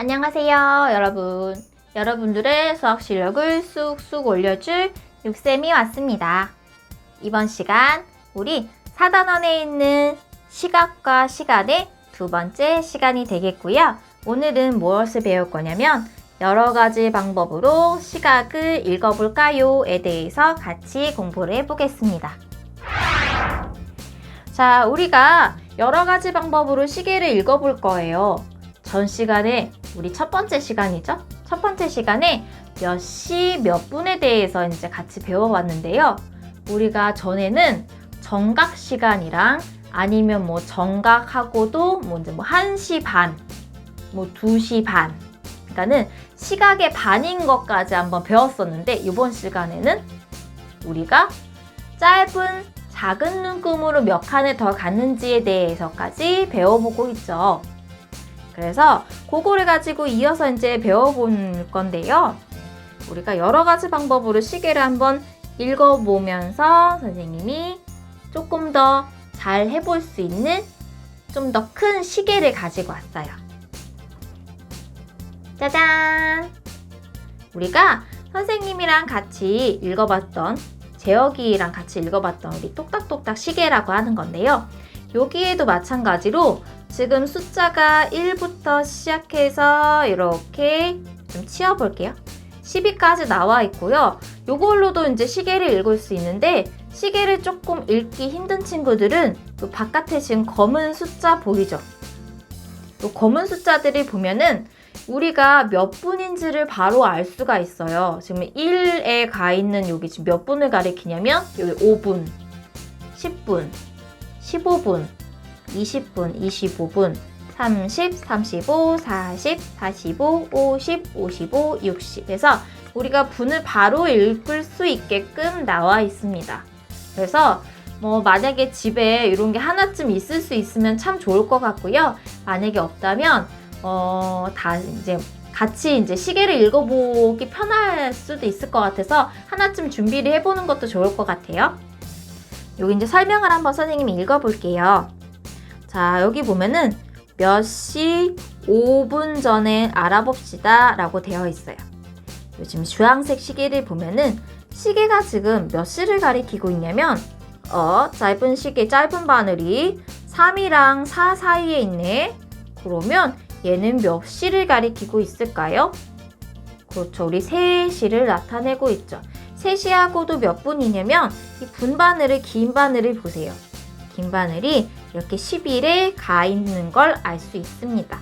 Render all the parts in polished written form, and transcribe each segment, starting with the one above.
안녕하세요, 여러분. 여러분들의 수학 실력을 쑥쑥 올려줄 육쌤이 왔습니다. 이번 시간 우리 4단원에 있는 시각과 시간의 두 번째 시간이 되겠고요. 오늘은 무엇을 배울 거냐면 여러 가지 방법으로 시각을 읽어볼까요에 대해서 같이 공부를 해보겠습니다. 자, 우리가 여러 가지 방법으로 시계를 읽어볼 거예요. 전 시간에 우리 첫 번째 시간이죠? 첫 번째 시간에 몇 시 몇 분에 대해서 이제 같이 배워봤는데요. 우리가 전에는 정각 시간이랑 아니면 뭐 정각하고도 이제 1시 반, 2시 반. 그러니까는 시각의 반인 것까지 한번 배웠었는데 이번 시간에는 우리가 짧은 작은 눈금으로 몇 칸을 더 갔는지에 대해서까지 배워보고 있죠. 그래서 그거를 가지고 이어서 이제 배워볼 건데요. 우리가 여러 가지 방법으로 시계를 한번 읽어보면서 선생님이 조금 더 잘 해볼 수 있는 좀 더 큰 시계를 가지고 왔어요. 짜잔! 우리가 선생님이랑 같이 읽어봤던 재혁이랑 같이 읽어봤던 우리 똑딱똑딱 시계라고 하는 건데요. 여기에도 마찬가지로 지금 숫자가 1부터 시작해서 이렇게 좀 치워볼게요. 10위까지 나와 있고요. 이걸로도 이제 시계를 읽을 수 있는데 시계를 조금 읽기 힘든 친구들은 이 바깥에 지금 검은 숫자 보이죠? 이 검은 숫자들이 보면은 우리가 몇 분인지를 바로 알 수가 있어요. 지금 1에 가 있는 여기 지금 몇 분을 가리키냐면 여기 5분, 10분, 15분, 20분, 25분, 30, 35, 40, 45, 50, 55, 60 해서 우리가 분을 바로 읽을 수 있게끔 나와 있습니다. 그래서 만약에 집에 이런 게 하나쯤 있을 수 있으면 참 좋을 것 같고요. 만약에 없다면 다 이제 같이 이제 시계를 읽어보기 편할 수도 있을 것 같아서 하나쯤 준비를 해보는 것도 좋을 것 같아요. 여기 이제 설명을 한번 선생님이 읽어볼게요. 자, 여기 보면은 몇 시 5분 전에 알아봅시다 라고 되어 있어요. 요즘 주황색 시계를 보면은 시계가 지금 몇 시를 가리키고 있냐면 짧은 시계 짧은 바늘이 3이랑 4 사이에 있네. 그러면 얘는 몇 시를 가리키고 있을까요? 그렇죠. 우리 3시를 나타내고 있죠. 3시하고도 몇 분이냐면 이 분바늘을 긴 바늘을 보세요. 긴 바늘이 이렇게 11에 가 있는 걸 알 수 있습니다.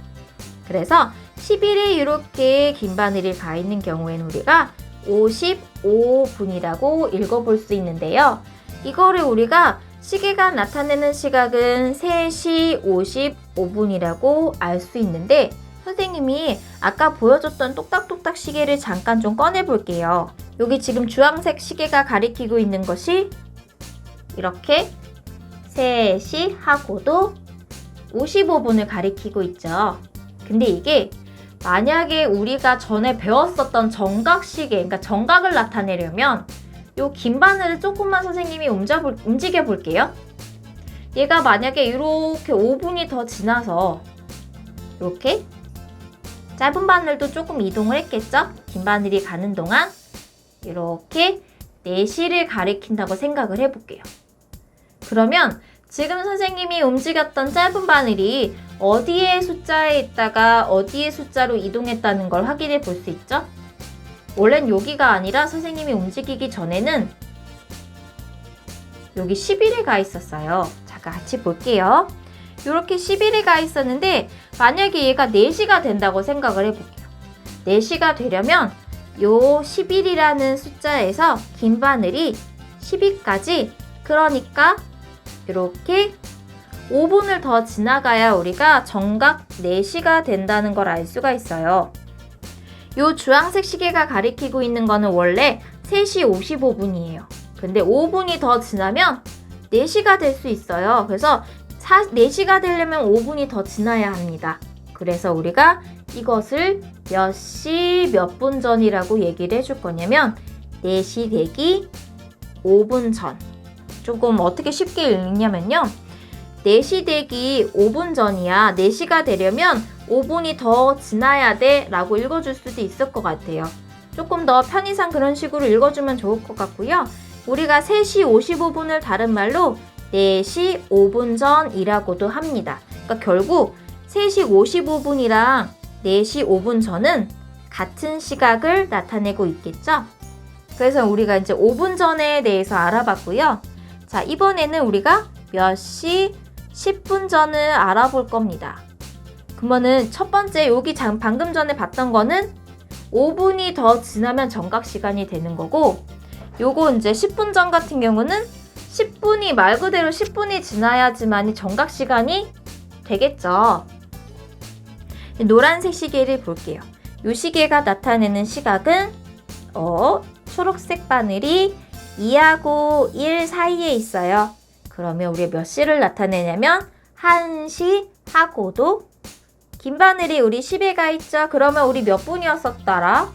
그래서 11에 이렇게 긴 바늘이 가 있는 경우에는 우리가 55분이라고 읽어볼 수 있는데요. 이거를 우리가 시계가 나타내는 시각은 3시 55분이라고 알 수 있는데 선생님이 아까 보여줬던 똑딱똑딱 시계를 잠깐 좀 꺼내 볼게요. 여기 지금 주황색 시계가 가리키고 있는 것이 이렇게 3시 하고도 55분을 가리키고 있죠. 근데 이게 만약에 우리가 전에 배웠었던 정각시계, 그러니까 정각을 나타내려면 요 긴 바늘을 조금만 선생님이 움직여 볼게요. 얘가 만약에 이렇게 5분이 더 지나서 이렇게 짧은 바늘도 조금 이동을 했겠죠? 긴 바늘이 가는 동안 이렇게 4시를 가리킨다고 생각을 해볼게요. 그러면 지금 선생님이 움직였던 짧은 바늘이 어디의 숫자에 있다가 어디의 숫자로 이동했다는 걸 확인해 볼 수 있죠? 원래는 여기가 아니라 선생님이 움직이기 전에는 여기 11에 가 있었어요. 자, 같이 볼게요. 이렇게 11에 가 있었는데 만약에 얘가 4시가 된다고 생각을 해볼게요. 4시가 되려면 요 11이라는 숫자에서 긴 바늘이 12까지 그러니까 이렇게 5분을 더 지나가야 우리가 정각 4시가 된다는 걸 알 수가 있어요. 이 주황색 시계가 가리키고 있는 거는 원래 3시 55분이에요. 근데 5분이 더 지나면 4시가 될 수 있어요. 그래서 4시가 되려면 5분이 더 지나야 합니다. 그래서 우리가 이것을 몇 시 몇 분 전이라고 얘기를 해줄 거냐면 4시 되기 5분 전. 조금 어떻게 쉽게 읽냐면요. 4시 되기 5분 전이야. 4시가 되려면 5분이 더 지나야 돼 라고 읽어줄 수도 있을 것 같아요. 조금 더 편의상 그런 식으로 읽어주면 좋을 것 같고요. 우리가 3시 55분을 다른 말로 4시 5분 전이라고도 합니다. 그러니까 결국 3시 55분이랑 4시 5분 전은 같은 시각을 나타내고 있겠죠? 그래서 우리가 이제 5분 전에 대해서 알아봤고요. 자, 이번에는 우리가 몇 시 10분 전을 알아볼 겁니다. 그러면은 첫 번째 여기 방금 전에 봤던 거는 5분이 더 지나면 정각 시간이 되는 거고, 요거 이제 10분 전 같은 경우는 10분이 말 그대로 10분이 지나야지만이 정각 시간이 되겠죠. 노란색 시계를 볼게요. 요 시계가 나타내는 시각은 초록색 바늘이 2하고 1 사이에 있어요. 그러면 우리 몇 시를 나타내냐면 1시 하고도 긴 바늘이 우리 10에 가 있죠. 그러면 우리 몇 분이었었더라?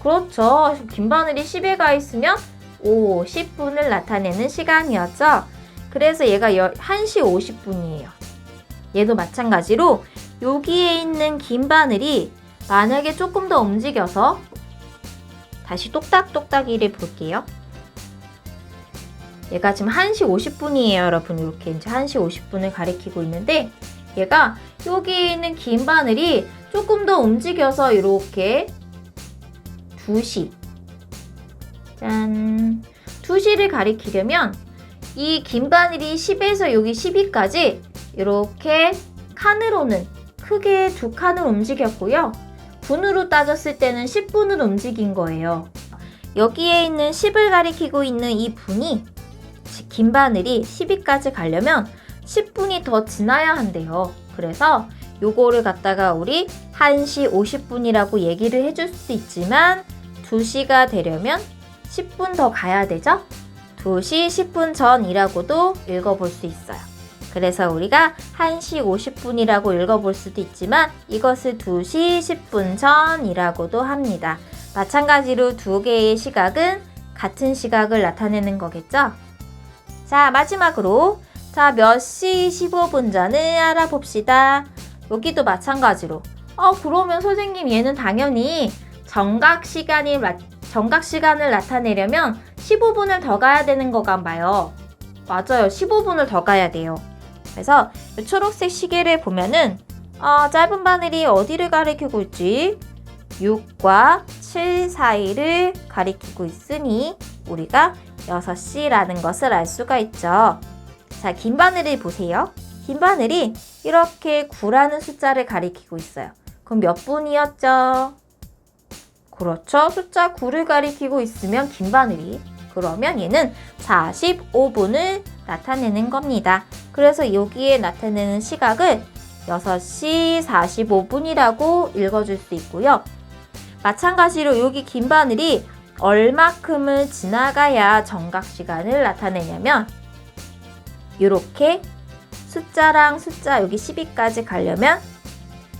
그렇죠. 긴 바늘이 10에 가 있으면 50분을 나타내는 시간이었죠. 그래서 얘가 1시 50분이에요. 얘도 마찬가지로 여기에 있는 긴 바늘이 만약에 조금 더 움직여서 다시 똑딱똑딱이를 볼게요. 얘가 지금 1시 50분이에요, 여러분. 이렇게 이제 1시 50분을 가리키고 있는데 얘가 여기 있는 긴 바늘이 조금 더 움직여서 이렇게 2시. 짠. 2시를 가리키려면 이 긴 바늘이 10에서 여기 12까지 이렇게 칸으로는 크게 2칸을 움직였고요. 분으로 따졌을 때는 10분을 움직인 거예요. 여기에 있는 10을 가리키고 있는 이 분이 긴 바늘이 12까지 가려면 10분이 더 지나야 한대요. 그래서 요거를 갖다가 우리 1시 50분이라고 얘기를 해줄 수 있지만 2시가 되려면 10분 더 가야 되죠? 2시 10분 전이라고도 읽어볼 수 있어요. 그래서 우리가 1시 50분이라고 읽어볼 수도 있지만 이것을 2시 10분 전이라고도 합니다. 마찬가지로 두 개의 시각은 같은 시각을 나타내는 거겠죠? 자, 마지막으로 몇 시 15분 전을 알아봅시다. 여기도 마찬가지로 그러면 선생님 얘는 당연히 정각 시간을 나타내려면 15분을 더 가야 되는 거가 봐요. 맞아요. 15분을 더 가야 돼요. 그래서 이 초록색 시계를 보면은 짧은 바늘이 어디를 가리키고 있지? 6과 7 사이를 가리키고 있으니 우리가 6시라는 것을 알 수가 있죠. 자, 긴 바늘을 보세요. 긴 바늘이 이렇게 9라는 숫자를 가리키고 있어요. 그럼 몇 분이었죠? 그렇죠. 숫자 9를 가리키고 있으면 긴 바늘이. 그러면 얘는 45분을 나타내는 겁니다. 그래서 여기에 나타내는 시각을 6시 45분이라고 읽어줄 수 있고요. 마찬가지로 여기 긴 바늘이 얼마큼을 지나가야 정각 시간을 나타내냐면 이렇게 숫자랑 숫자 여기 12까지 가려면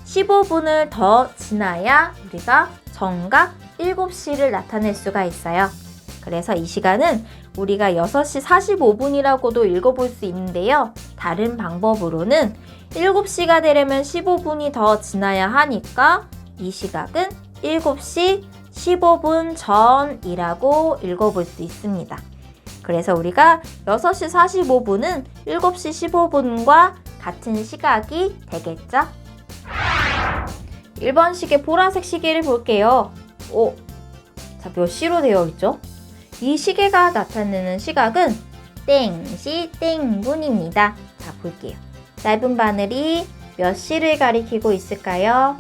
15분을 더 지나야 우리가 정각 7시를 나타낼 수가 있어요. 그래서 이 시간은 우리가 6시 45분이라고도 읽어볼 수 있는데요. 다른 방법으로는 7시가 되려면 15분이 더 지나야 하니까 이 시각은 7시 15분 전이라고 읽어볼 수 있습니다. 그래서 우리가 6시 45분은 7시 15분과 같은 시각이 되겠죠? 1번 시계 보라색 시계를 볼게요. 자, 몇 시로 되어 있죠? 이 시계가 나타내는 시각은 땡시 땡분입니다. 자, 볼게요. 짧은 바늘이 몇 시를 가리키고 있을까요?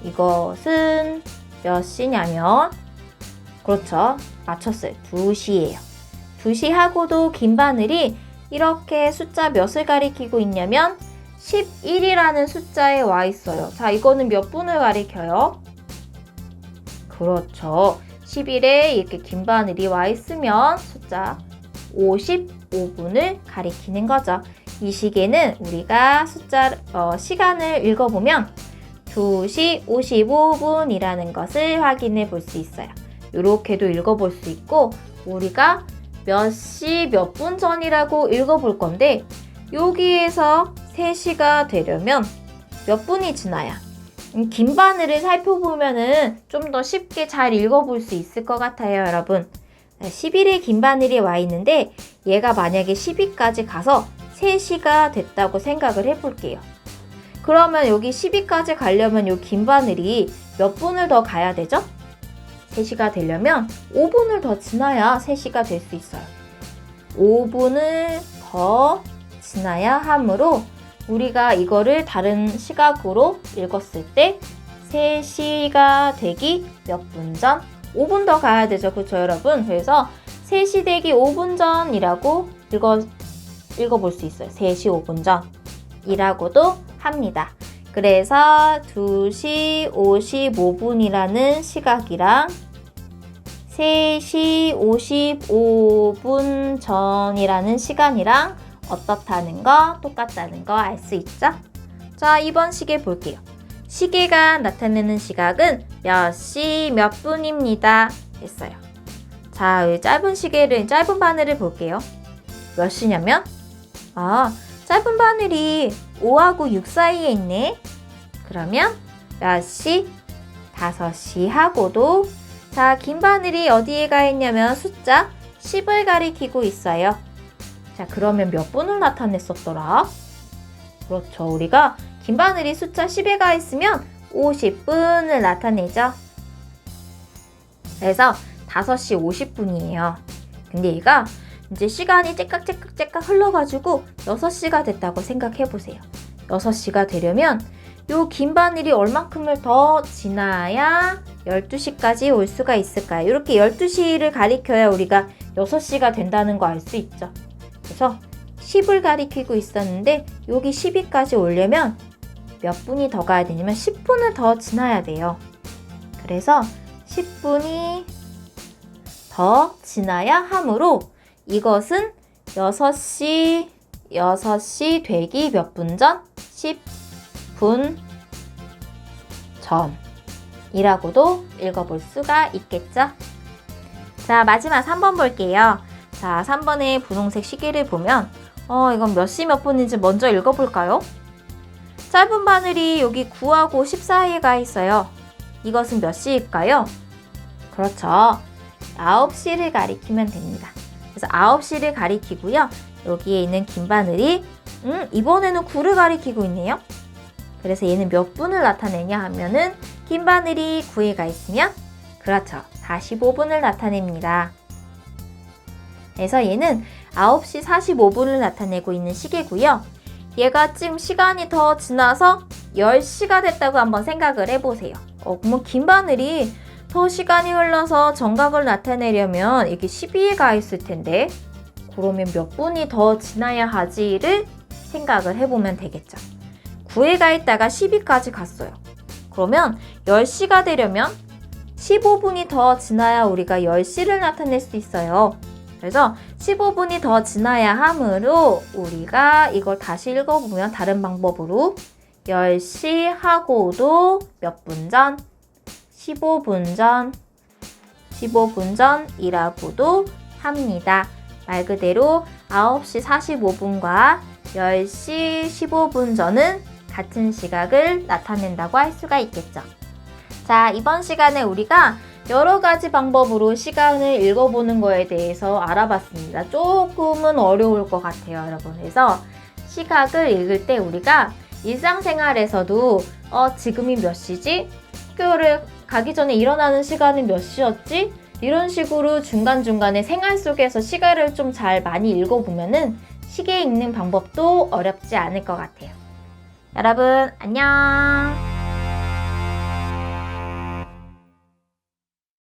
이것은 몇 시냐면 그렇죠. 맞췄어요. 2시예요. 2시하고도 긴 바늘이 이렇게 숫자 몇을 가리키고 있냐면 11이라는 숫자에 와 있어요. 자, 이거는 몇 분을 가리켜요? 그렇죠. 11에 이렇게 긴 바늘이 와 있으면 숫자 55분을 가리키는 거죠. 이 시계는 우리가 시간을 읽어보면 2시 55분이라는 것을 확인해 볼 수 있어요. 이렇게도 읽어볼 수 있고 우리가 몇 시 몇 분 전이라고 읽어볼 건데 여기에서 3시가 되려면 몇 분이 지나야? 긴 바늘을 살펴보면은 좀 더 쉽게 잘 읽어볼 수 있을 것 같아요, 여러분. 10일의 긴 바늘이 와 있는데 얘가 만약에 10위까지 가서 3시가 됐다고 생각을 해볼게요. 그러면 여기 10위까지 가려면 이 긴 바늘이 몇 분을 더 가야 되죠? 3시가 되려면 5분을 더 지나야 3시가 될 수 있어요. 5분을 더 지나야 하므로 우리가 이거를 다른 시각으로 읽었을 때 3시가 되기 몇 분 전? 5분 더 가야 되죠. 그렇죠, 여러분? 그래서 3시 되기 5분 전이라고 읽어볼 수 있어요. 3시 5분 전이라고도 합니다. 그래서 2시 55분이라는 시각이랑 3시 55분 전이라는 시간이랑 어떻다는 거, 똑같다는 거 알 수 있죠? 자, 이번 시계 볼게요. 시계가 나타내는 시각은 몇 시 몇 분입니다. 했어요. 자, 짧은 바늘을 볼게요. 몇 시냐면, 짧은 바늘이 5하고 6 사이에 있네. 그러면 몇 시? 5시 하고도, 자, 긴 바늘이 어디에 가 있냐면 숫자 10을 가리키고 있어요. 자, 그러면 몇 분을 나타냈었더라? 그렇죠. 우리가 긴 바늘이 숫자 10에 가 있으면 50분을 나타내죠. 그래서 5시 50분이에요. 근데 얘가 이제 시간이 째깍째깍째깍 흘러가지고 6시가 됐다고 생각해보세요. 6시가 되려면 요 긴 바늘이 얼만큼을 더 지나야 12시까지 올 수가 있을까요? 이렇게 12시를 가리켜야 우리가 6시가 된다는 거 알 수 있죠. 그래서 10을 가리키고 있었는데 여기 10위까지 오려면 몇 분이 더 가야 되냐면 10분을 더 지나야 돼요. 그래서 10분이 더 지나야 하므로 이것은 6시 되기 몇 분 전? 10분 전이라고도 읽어볼 수가 있겠죠. 자, 마지막 3번 볼게요. 자, 3번의 분홍색 시계를 보면 이건 몇 시 몇 분인지 먼저 읽어볼까요? 짧은 바늘이 여기 9하고 10 사이에 가 있어요. 이것은 몇 시일까요? 그렇죠. 9시를 가리키면 됩니다. 그래서 9시를 가리키고요. 여기에 있는 긴 바늘이 이번에는 9를 가리키고 있네요. 그래서 얘는 몇 분을 나타내냐 하면은 긴 바늘이 9에 가 있으면 그렇죠. 45분을 나타냅니다. 그래서 얘는 9시 45분을 나타내고 있는 시계고요. 얘가 지금 시간이 더 지나서 10시가 됐다고 한번 생각을 해보세요. 그러면 긴 바늘이 더 시간이 흘러서 정각을 나타내려면 이게 12에 가 있을 텐데 그러면 몇 분이 더 지나야 하지를 생각을 해보면 되겠죠. 9에 가 있다가 10위까지 갔어요. 그러면 10시가 되려면 15분이 더 지나야 우리가 10시를 나타낼 수 있어요. 그래서 15분이 더 지나야 하므로 우리가 이걸 다시 읽어보면 다른 방법으로 10시 하고도 몇 분 전? 15분 전, 15분 전이라고도 합니다. 말 그대로 9시 45분과 10시 15분 전은 같은 시각을 나타낸다고 할 수가 있겠죠. 자, 이번 시간에 우리가 여러 가지 방법으로 시간을 읽어보는 거에 대해서 알아봤습니다. 조금은 어려울 것 같아요, 여러분. 그래서 시각을 읽을 때 우리가 일상생활에서도 지금이 몇 시지? 학교를 가기 전에 일어나는 시간은 몇 시였지? 이런 식으로 중간중간에 생활 속에서 시간을 좀 잘 많이 읽어보면은 시계 읽는 방법도 어렵지 않을 것 같아요. 여러분, 안녕!